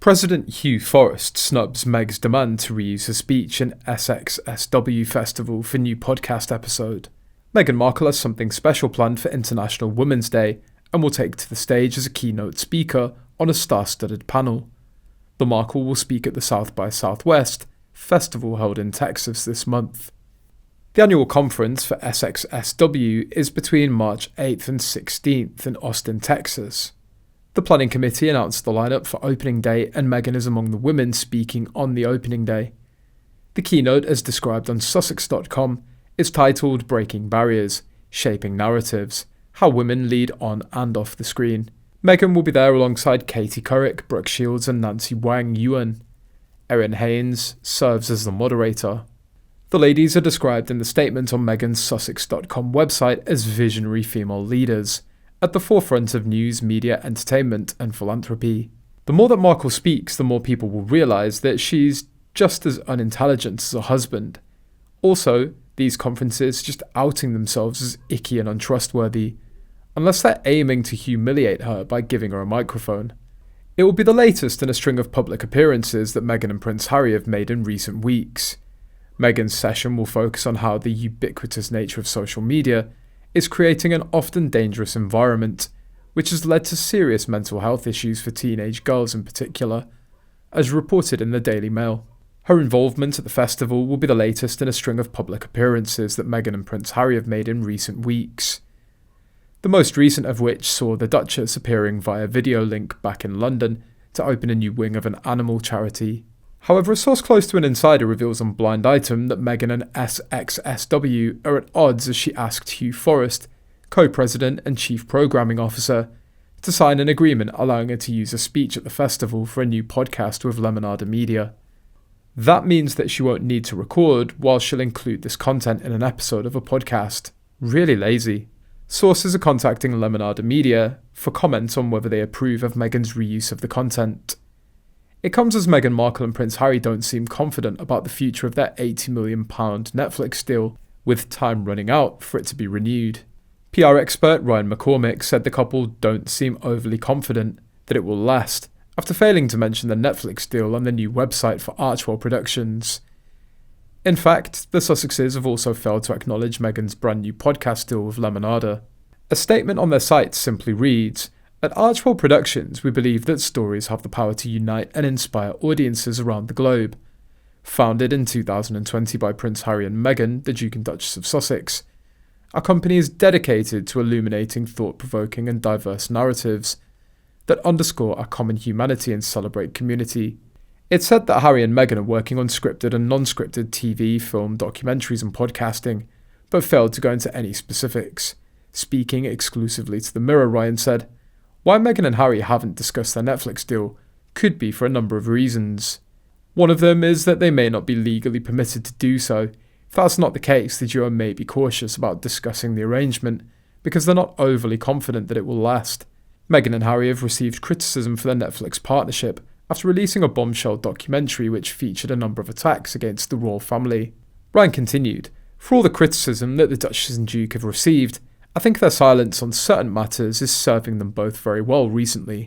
President Hugh Forrest SNUBS Meg's demand to reuse her speech in SXSW festival for new podcast episode. Meghan Markle has something special planned for International Women's Day and will take to the stage as a keynote speaker on a star-studded panel. The Markle will speak at the South by Southwest festival held in Texas this month. The annual conference for SXSW is between March 8th and 16th in Austin, Texas. The planning committee announced the lineup for opening day, and Meghan is among the women speaking on the opening day. The keynote, as described on Sussex.com, is titled Breaking Barriers, Shaping Narratives, How Women Lead On and Off the Screen. Meghan will be there alongside Katie Couric, Brooke Shields and Nancy Wang Yuan. Erin Haynes serves as the moderator. The ladies are described in the statement on Meghan's Sussex.com website as visionary female leaders, at the forefront of news, media, entertainment and philanthropy. The more that Markle speaks, the more people will realise that she's just as unintelligent as her husband. Also, these conferences just outing themselves as icky and untrustworthy, unless they're aiming to humiliate her by giving her a microphone. It will be the latest in a string of public appearances that Meghan and Prince Harry have made in recent weeks. Meghan's session will focus on how the ubiquitous nature of social media is creating an often dangerous environment, which has led to serious mental health issues for teenage girls in particular, as reported in the Daily Mail. Her involvement at the festival will be the latest in a string of public appearances that Meghan and Prince Harry have made in recent weeks. The most recent of which saw the Duchess appearing via video link back in London to open a new wing of an animal charity. However, a source close to an insider reveals on Blind Item that Meghan and SXSW are at odds as she asked Hugh Forrest, co-president and chief programming officer, to sign an agreement allowing her to use a speech at the festival for a new podcast with Lemonada Media. That means that she won't need to record while she'll include this content in an episode of a podcast. Really lazy. Sources are contacting Lemonada Media for comments on whether they approve of Meghan's reuse of the content. It comes as Meghan Markle and Prince Harry don't seem confident about the future of their £80 million Netflix deal, with time running out for it to be renewed. PR expert Ryan McCormick said the couple don't seem overly confident that it will last, after failing to mention the Netflix deal on the new website for Archwell Productions. In fact, the Sussexes have also failed to acknowledge Meghan's brand new podcast deal with Lemonada. A statement on their site simply reads, "At Archwell Productions, we believe that stories have the power to unite and inspire audiences around the globe. Founded in 2020 by Prince Harry and Meghan, the Duke and Duchess of Sussex, our company is dedicated to illuminating thought-provoking and diverse narratives that underscore our common humanity and celebrate community." It said that Harry and Meghan are working on scripted and non-scripted TV, film, documentaries and podcasting, but failed to go into any specifics. Speaking exclusively to the Mirror, Ryan said, "Why Meghan and Harry haven't discussed their Netflix deal could be for a number of reasons. One of them is that they may not be legally permitted to do so. If that's not the case, the duo may be cautious about discussing the arrangement because they're not overly confident that it will last. Meghan and Harry have received criticism for their Netflix partnership after releasing a bombshell documentary which featured a number of attacks against the royal family." Ryan continued, "For all the criticism that the Duchess and Duke have received, I think their silence on certain matters is serving them both very well recently."